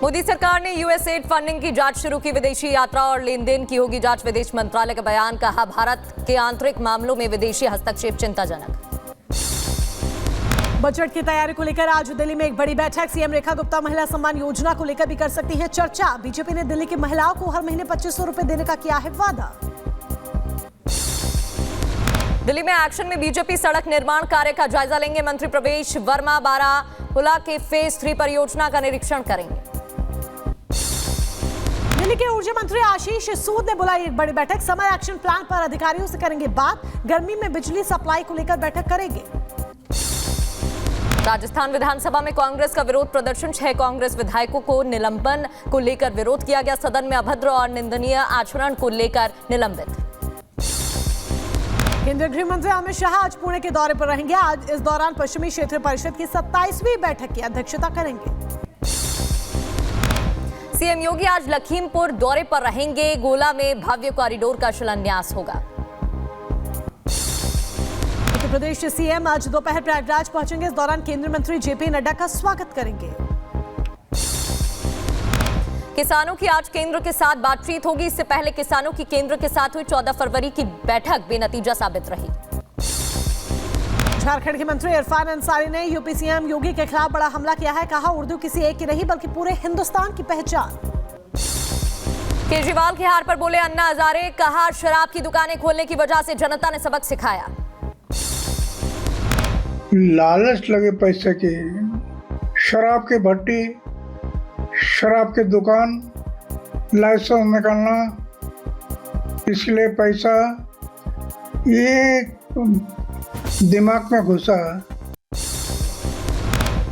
मोदी सरकार ने USAID funding की जांच शुरू की। विदेशी यात्रा और लेन देन की होगी जांच। विदेश मंत्रालय का बयान, कहा भारत के आंतरिक मामलों में विदेशी हस्तक्षेप चिंताजनक। बजट की तैयारी को लेकर आज दिल्ली में एक बड़ी बैठक। सीएम रेखा गुप्ता महिला सम्मान योजना को लेकर भी कर सकती हैं चर्चा। बीजेपी ने दिल्ली की महिलाओं को हर महीने 2500 रुपए देने का किया है वादा। दिल्ली में एक्शन में बीजेपी सड़क निर्माण कार्य का जायजा लेंगे। मंत्री प्रवेश वर्मा बारामुला के फेज 3 परियोजना का निरीक्षण करेंगे। दिल्ली के ऊर्जा मंत्री आशीष सूद ने बुलाई एक बड़ी बैठक। समर एक्शन प्लान पर अधिकारियों से करेंगे बात। गर्मी में बिजली सप्लाई को लेकर बैठक करेंगे। राजस्थान विधानसभा में कांग्रेस का विरोध प्रदर्शन। 6 कांग्रेस विधायकों को निलंबन को लेकर विरोध किया गया। सदन में अभद्र और निंदनीय आचरण को लेकर निलंबित। केंद्रीय गृह मंत्री अमित शाह आज पुणे के दौरे पर रहेंगे। आज इस दौरान पश्चिमी क्षेत्रीय परिषद की 27वीं बैठक की अध्यक्षता करेंगे। सीएम योगी आज लखीमपुर दौरे पर रहेंगे। गोला में भव्य कॉरिडोर का शिलान्यास होगा। उत्तर प्रदेश के सीएम आज दोपहर प्रयागराज पहुंचेंगे। इस दौरान केंद्रीय मंत्री जेपी नड्डा का स्वागत करेंगे। किसानों की आज केंद्र के साथ बातचीत होगी। इससे पहले किसानों की केंद्र के साथ हुई 14 फरवरी की बैठक बेनतीजा साबित रही। झारखंड के मंत्री इरफान अंसारी ने यूपी सीएम योगी के खिलाफ बड़ा हमला किया है। कहा, उर्दू किसी एक की नहीं बल्कि पूरे हिंदुस्तान की पहचान। केजरीवाल के हार पर बोले अन्ना हजारे। कहा, शराब की दुकानें खोलने की वजह से जनता ने सबक सिखाया। लालच लगे पैसे की, शराब की भट्टी, शराब की दुकान, लाइसेंस निकालना, इसलिए पैसा ये दिमाग में घुसा।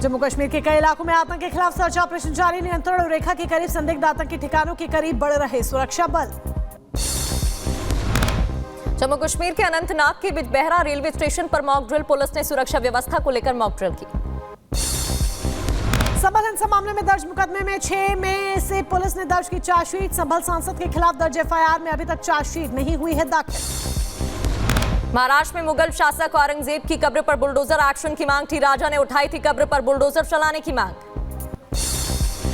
जम्मू कश्मीर के कई इलाकों में आतंक के खिलाफ सर्च ऑपरेशन जारी। नियंत्रण रेखा के करीब संदिग्ध आतंकी ठिकानों के करीब बढ़ रहे सुरक्षा बल। जम्मू कश्मीर के अनंतनाग के बिजबेहरा रेलवे स्टेशन पर मॉक ड्रिल। पुलिस ने सुरक्षा व्यवस्था को लेकर मॉक ड्रिल की। संभल हिंसा मामले में दर्ज मुकदमे में 6 में से पुलिस ने दर्ज की चार्जशीट। संभल सांसद के खिलाफ दर्ज एफआईआर में अभी तक चार्जशीट नहीं हुई है दाखिल। महाराष्ट्र में मुगल शासक औरंगजेब की कब्र पर बुलडोजर एक्शन की मांग थी। राजा ने उठाई थी कब्र पर बुलडोजर चलाने की मांग।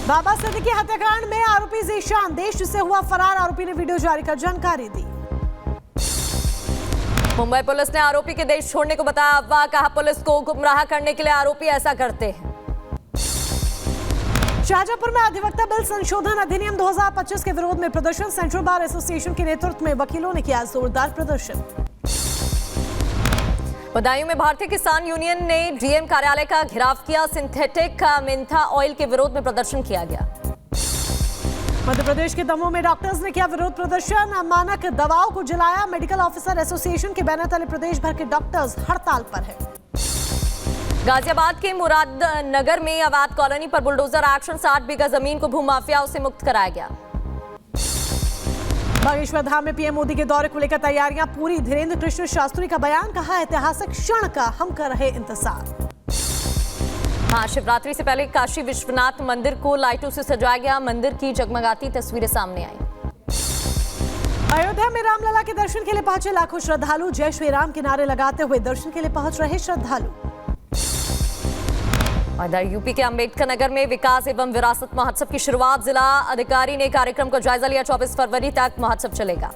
बाबा सिद्दीकी हत्याकांड में आरोपी जीशान देश से हुआ फरार। आरोपी ने वीडियो जारी कर जानकारी दी। मुंबई पुलिस ने आरोपी के देश छोड़ने को बताया अफवाह। कहा, पुलिस को गुमराह करने के लिए आरोपी ऐसा करते हैं। शाहजहांपुर में अधिवक्ता बिल संशोधन अधिनियम 2025 के विरोध में प्रदर्शन। सेंट्रल बार एसोसिएशन के नेतृत्व में वकीलों ने किया जोरदार प्रदर्शन। बदायूं में भारतीय किसान यूनियन ने डीएम कार्यालय का घेराव किया। सिंथेटिक मेंथा ऑयल के विरोध में प्रदर्शन किया गया। मध्य प्रदेश के दमोह में डॉक्टर्स ने किया विरोध प्रदर्शन। अमानक दवाओं को जलाया। मेडिकल ऑफिसर एसोसिएशन के बैनर तले प्रदेश भर के डॉक्टर्स हड़ताल पर हैं। गाजियाबाद के मुरादनगर में अवैध कॉलोनी पर बुलडोजर एक्शन। 60 बीघा जमीन को भूमाफियाओं से मुक्त कराया गया। बागेश्वर धाम में पीएम मोदी के दौरे को लेकर तैयारियां पूरी। धीरेन्द्र कृष्ण शास्त्री का बयान। कहा, ऐतिहासिक क्षण का हम कर रहे इंतजार। महाशिवरात्रि से पहले काशी विश्वनाथ मंदिर को लाइटों से सजाया गया। मंदिर की जगमगाती तस्वीरें सामने आई। अयोध्या में रामलला के दर्शन के लिए पहुंचे लाखों श्रद्धालु। जय श्री राम के नारे लगाते हुए दर्शन के लिए पहुंच रहे श्रद्धालु। इधर यूपी के अंबेडकर नगर में विकास एवं विरासत महोत्सव की शुरुआत। जिला अधिकारी ने कार्यक्रम का जायजा लिया। 24 फरवरी तक महोत्सव चलेगा।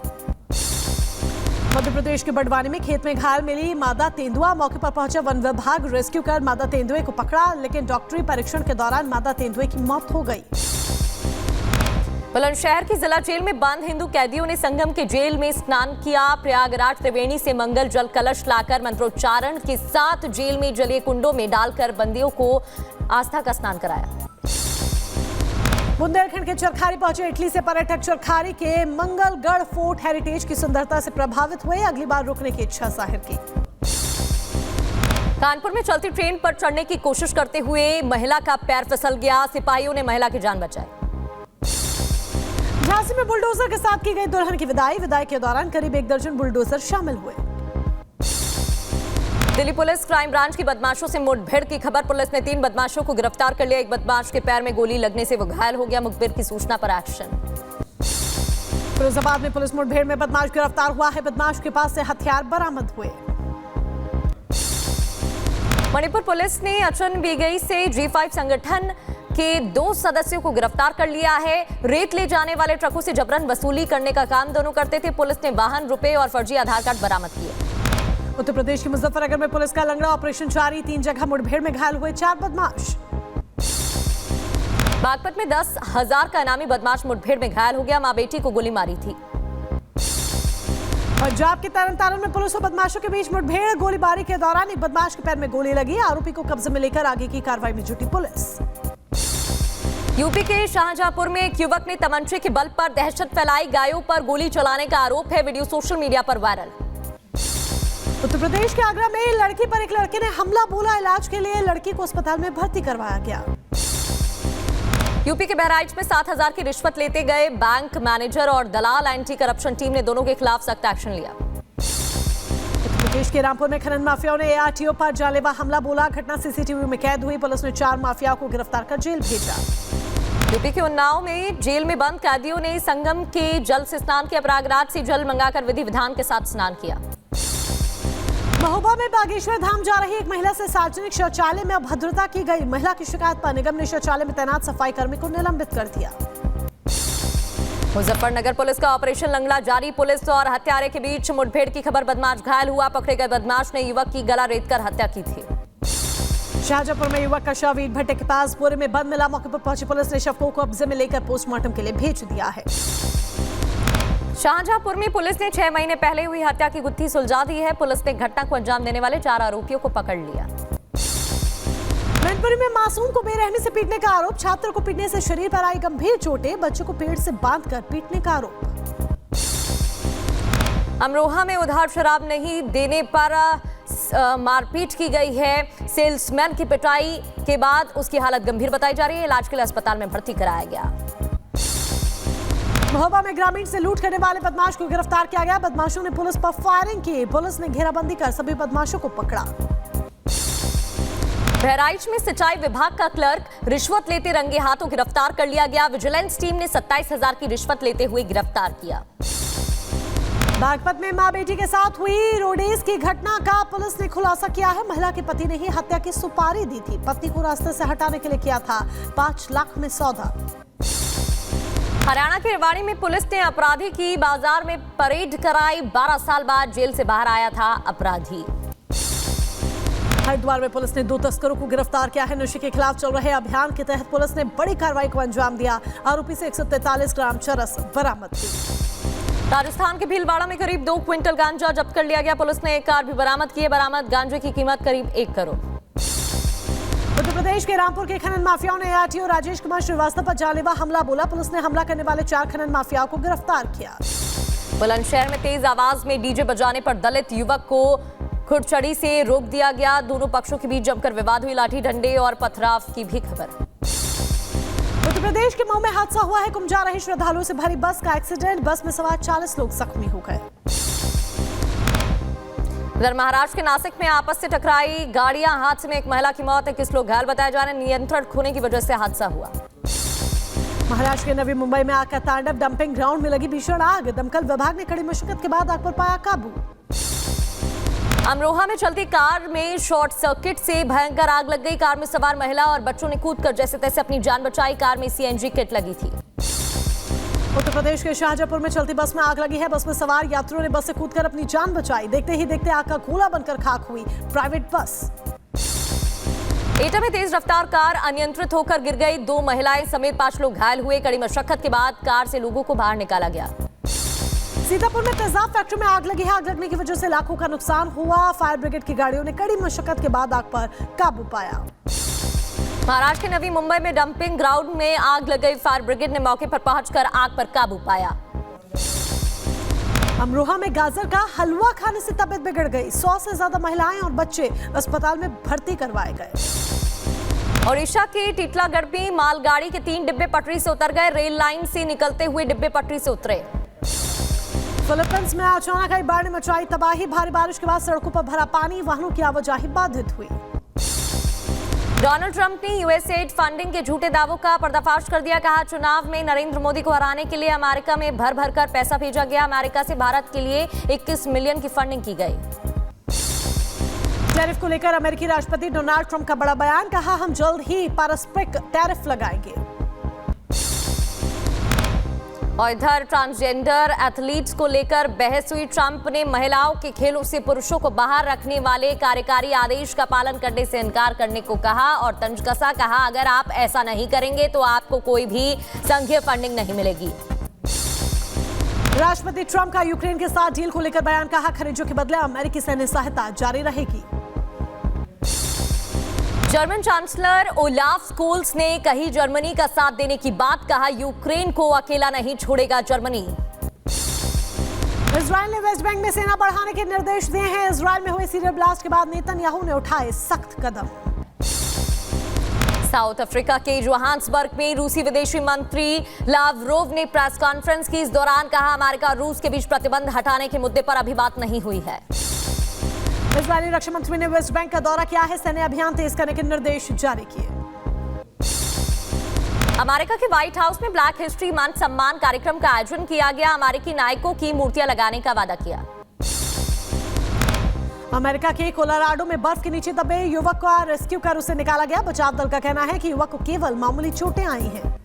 मध्य प्रदेश के बड़वानी में खेत में घायल मिली मादा तेंदुआ। मौके पर पहुंचा वन विभाग। रेस्क्यू कर मादा तेंदुए को पकड़ा, लेकिन डॉक्टरी परीक्षण के दौरान मादा तेंदुए की मौत हो गई। बुलंदशहर की जिला जेल में बंद हिंदू कैदियों ने संगम के जेल में स्नान किया। प्रयागराज त्रिवेणी से मंगल जल कलश लाकर मंत्रोच्चारण के साथ जेल में जलीय कुंडों में डालकर बंदियों को आस्था का स्नान कराया। बुंदेलखंड के चरखारी पहुंचे इटली से पर्यटक। चरखारी के मंगलगढ़ फोर्ट हेरिटेज की सुंदरता से प्रभावित हुए। अगली बार रुकने की इच्छा जाहिर की। कानपुर में चलती ट्रेन पर चढ़ने की कोशिश करते हुए महिला का पैर फिसल गया। सिपाहियों ने महिला की जान बचाई। झांसी में बुलडोजर के साथ की गई दुल्हन की विदाई। विदाई के दौरान करीब 1 दर्जन बुलडोजर शामिल हुए। दिल्ली पुलिस क्राइम ब्रांच की बदमाशों से मुठभेड़ की खबर। पुलिस ने 3 बदमाशों को गिरफ्तार कर लिया। एक बदमाश के पैर में गोली लगने से वो घायल हो गया। मुखबिर की सूचना पर एक्शन। फिरोजाबाद में पुलिस मुठभेड़ में बदमाश गिरफ्तार हुआ है। बदमाश के पास से हथियार बरामद हुए। मणिपुर पुलिस ने अचन बीगई से G5 संगठन के 2 सदस्यों को गिरफ्तार कर लिया है। रेत ले जाने वाले ट्रकों से जबरन वसूली करने का काम दोनों करते थे। पुलिस ने वाहन, रुपए और फर्जी आधार कार्ड बरामद किए। उत्तर प्रदेश के मुजफ्फरनगर में पुलिस का लंगड़ा ऑपरेशन जारी। 3 जगह मुठभेड़ में घायल हुए 4 बदमाश। बागपत में 10,000 का इनामी बदमाश मुठभेड़ में घायल हो गया। मां बेटी को गोली मारी थी। पंजाब के तरन में पुलिस और बदमाशों के बीच मुठभेड़। गोलीबारी के दौरान एक बदमाश के पैर में गोली लगी। आरोपी को कब्जे में लेकर आगे की कार्रवाई में जुटी पुलिस। यूपी के शाहजहांपुर में एक युवक ने तमंचे के बल पर दहशत फैलाई। गायों पर गोली चलाने का आरोप है। वीडियो सोशल मीडिया पर वायरल। उत्तर प्रदेश के आगरा में लड़की पर एक लड़के ने हमला बोला। इलाज के लिए लड़की को अस्पताल में भर्ती करवाया गया। यूपी के बहराइच में 7,000 की रिश्वत लेते गए बैंक मैनेजर और दलाल। एंटी करप्शन टीम ने दोनों के खिलाफ सख्त एक्शन लिया। उत्तर प्रदेश के रामपुर में खनन माफियाओं ने एआरटीओ पर जानलेवा हमला बोला। घटना सीसीटीवी में कैद हुई। पुलिस ने 4 माफियाओं को गिरफ्तार कर जेल भेजा। यूपी के उन्नाव में जेल में बंद कैदियों ने संगम के जल से स्नान किया। प्रयागराज से जल मंगाकर विधि विधान के साथ स्नान किया। महोबा में बागेश्वर धाम जा रही एक महिला से सार्वजनिक शौचालय में अभद्रता की गई। महिला की शिकायत पर निगम ने शौचालय में तैनात सफाई कर्मी को निलंबित कर दिया। मुजफ्फरनगर पुलिस का ऑपरेशन लंगड़ा जारी। पुलिस और हत्यारे के बीच मुठभेड़ की खबर। बदमाश घायल हुआ। पकड़े गए बदमाश ने युवक की गला रेतकर हत्या की थी। शाहजहांपुर में युवक का शव ईंट भट्टे के पास बोरे में बंद मिला। मौके पर पहुंची पुलिस ने शव को कब्जे में लेकर पोस्टमार्टम के लिए भेज दिया है। शाहजहांपुर में पुलिस ने 6 महीने पहले हुई हत्या की गुत्थी सुलझा दी है। पुलिस ने घटना को अंजाम देने वाले 4 आरोपियों को पकड़ लिया। मैनपुरी में मासूम को बेरहमी से पीटने का आरोप। छात्र को पीटने से शरीर पर आई गंभीर चोटें। बच्चों को पेड़ से बांधकर पीटने का आरोप। अमरोहा में उधार शराब नहीं देने पर मारपीट की गई है। सेल्समैन की पिटाई के बाद उसकी हालत गंभीर बताई जा रही है। इलाज के लिए अस्पताल में भर्ती कराया गया। महोबा में ग्रामीण से लूट करने वाले बदमाश को गिरफ्तार किया गया। बदमाशों ने पुलिस पर फायरिंग की। पुलिस ने घेराबंदी कर सभी बदमाशों को पकड़ा। बहराइच में सिंचाई विभाग का क्लर्क रिश्वत लेते रंगे हाथों गिरफ्तार कर लिया गया। विजिलेंस टीम ने 27,000 की रिश्वत लेते हुए गिरफ्तार किया। बागपत में मां बेटी के साथ हुई रोडेज की घटना का पुलिस ने खुलासा किया है। महिला के पति ने ही हत्या की सुपारी दी थी। पत्नी को रास्ते से हटाने के लिए किया था 5 लाख में सौदा। हरियाणा के रेवाड़ी में पुलिस ने अपराधी की बाजार में परेड कराई। 12 साल बाद जेल से बाहर आया था अपराधी। हरिद्वार में पुलिस ने 2 तस्करों को गिरफ्तार किया है। नशे के खिलाफ चल रहे अभियान के तहत पुलिस ने बड़ी कार्रवाई को अंजाम दिया। आरोपी से 143 ग्राम चरस बरामद की। राजस्थान के भीलवाड़ा में करीब 2 क्विंटल गांजा जब्त कर लिया गया। पुलिस ने एक कार भी बरामद की है। बरामद गांजे की कीमत करीब 1 करोड़। उत्तर प्रदेश के रामपुर के खनन माफियाओं ने एआरटीओ राजेश कुमार श्रीवास्तव पर जानलेवा हमला बोला। पुलिस ने हमला करने वाले 4 खनन माफियाओं को गिरफ्तार किया। बुलंदशहर में तेज आवाज में डीजे बजाने पर दलित युवक को खुरचड़ी से रोक दिया गया। दोनों पक्षों के बीच जमकर विवाद हुई। लाठी डंडे और पथराव की भी खबर। उत्तर प्रदेश के मऊ में हादसा हुआ है। कुंभ जा रहे श्रद्धालुओं से भरी बस का एक्सीडेंट। बस में सवार 40 लोग जख्मी हो गए। इधर महाराष्ट्र के नासिक में आपस से टकराई गाड़ियां। हादसे में एक महिला की मौत, 21 लोग घायल बताए जा रहे हैं। नियंत्रण खोने की वजह से हादसा हुआ। महाराष्ट्र के नवी मुंबई में आग का तांडव। डंपिंग ग्राउंड में लगी भीषण आग। दमकल विभाग ने कड़ी मशक्कत के बाद आग पर पाया काबू। अमरोहा में चलती कार में शॉर्ट सर्किट से भयंकर आग लग गई। कार में सवार महिला और बच्चों ने कूदकर जैसे तैसे अपनी जान बचाई। कार में सीएनजी किट लगी थी। उत्तर प्रदेश के शाहजहांपुर में चलती बस में आग लगी है। बस में सवार यात्रियों ने बस से कूदकर अपनी जान बचाई। देखते ही देखते आग का गोला बनकर खाक हुई प्राइवेट बस। एटा में तेज रफ्तार कार अनियंत्रित होकर गिर गई। 2 महिलाएं समेत 5 लोग घायल हुए। कड़ी मशक्कत के बाद कार से लोगों को बाहर निकाला गया। सीतापुर में तेजाब फैक्ट्री में आग लगी है। आग लगने की वजह से लाखों का नुकसान हुआ। फायर ब्रिगेड की गाड़ियों ने कड़ी मशक्कत के बाद आग पर काबू पाया। महाराष्ट्र के नवी मुंबई में डंपिंग ग्राउंड में आग लग गई। फायर ब्रिगेड ने मौके पर पहुंचकर आग पर काबू पाया। अमरोहा में गाजर का हलवा खाने से तबीयत बिगड़ गई। 100 से ज्यादा महिलाएं और बच्चे अस्पताल में भर्ती करवाए गए। ओडिशा के टीटलागढ़ में मालगाड़ी के 3 डिब्बे पटरी से उतर गए। रेल लाइन से निकलते हुए डिब्बे पटरी से उतरे। फिलीपींस में अचानक आई बाढ़ ने मचाई तबाही। भारी बारिश के बाद सड़कों पर भरा पानी। वाहनों की आवाजाही बाधित हुई। डोनाल्ड ट्रंप ने यूएसएड फंडिंग के झूठे दावों का पर्दाफाश कर दिया। कहा चुनाव में नरेंद्र मोदी को हराने के लिए अमेरिका में भर भर कर पैसा भेजा गया। अमेरिका से भारत के लिए 21 मिलियन की फंडिंग की गई। टैरिफ को लेकर अमेरिकी राष्ट्रपति डोनाल्ड ट्रंप का बड़ा बयान, कहा हम जल्द ही पारस्परिक टैरिफ लगाएंगे। और इधर ट्रांसजेंडर एथलीट्स को लेकर बहस हुई। ट्रंप ने महिलाओं के खेलों से पुरुषों को बाहर रखने वाले कार्यकारी आदेश का पालन करने से इनकार करने को कहा और तंज कसा, कहा अगर आप ऐसा नहीं करेंगे तो आपको कोई भी संघीय फंडिंग नहीं मिलेगी। राष्ट्रपति ट्रंप का यूक्रेन के साथ डील को लेकर बयान, कहा खनिजों के बदले अमेरिकी सैन्य सहायता जारी रहेगी। जर्मन चांसलर ओलाफ स्कोल्स ने कही जर्मनी का साथ देने की बात, कहा यूक्रेन को अकेला नहीं छोड़ेगा जर्मनी। इजराइल ने वेस्ट बैंक में सेना बढ़ाने के निर्देश दिए हैं। इजराइल में हुए सीरियल ब्लास्ट के बाद नेतन्याहू ने उठाए सख्त कदम। साउथ अफ्रीका के जोहान्सबर्ग में रूसी विदेशी मंत्री लावरोव ने प्रेस कॉन्फ्रेंस की। इस दौरान कहा अमेरिका और रूस के बीच प्रतिबंध हटाने के मुद्दे पर अभी बात नहीं हुई है। इजरायली रक्षा मंत्री ने वेस्ट बैंक का दौरा किया है, सैन्य अभियान तेज करने के निर्देश जारी किए। अमेरिका के व्हाइट हाउस में ब्लैक हिस्ट्री मंथ सम्मान कार्यक्रम का आयोजन किया गया। अमेरिकी नायकों की मूर्तियां लगाने का वादा किया। अमेरिका के कोलोराडो में बर्फ के नीचे दबे युवक का रेस्क्यू कर उसे निकाला गया। बचाव दल का कहना है कि युवक को केवल मामूली चोटें आई हैं।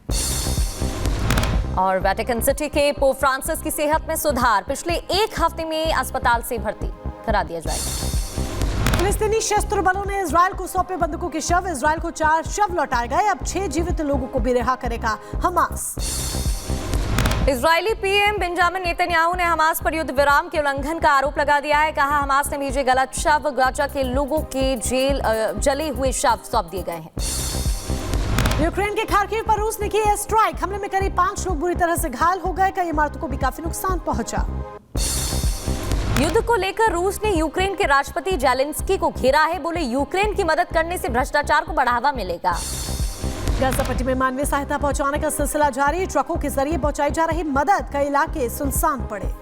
और वेटिकन सिटी के पोप फ्रांसिस की सेहत में सुधार, पिछले एक हफ्ते में अस्पताल से भर्ती करा दिया जाएगा। फिलिस्तीनी सशस्त्र बलों ने इजराइल को सौंपे बंदूकों के शव। इजराइल को 4 शव लौटाए गए। अब 6 जीवित लोगों को भी रिहा करेगा Hamas. Israeli PM Benjamin Netanyahu ने हमास पर युद्ध विराम के उल्लंघन का आरोप लगा दिया है। कहा हमास ने भेजे गलत शव, गाजा के लोगों के जले हुए शव सौंप दिए गए हैं। यूक्रेन के खार्किव पर रूस ने की एयर स्ट्राइक। हमले में करीब 5 लोग बुरी तरह से घायल हो गए। कई इमारतों को भी काफी नुकसान पहुंचा। युद्ध को लेकर रूस ने यूक्रेन के राष्ट्रपति जेलेंस्की को घेरा है। बोले यूक्रेन की मदद करने से भ्रष्टाचार को बढ़ावा मिलेगा। गाजा पट्टी में मानवीय सहायता पहुंचाने का सिलसिला जारी। ट्रकों के जरिए पहुंचाई जा रही मदद, कई इलाके सुनसान पड़े।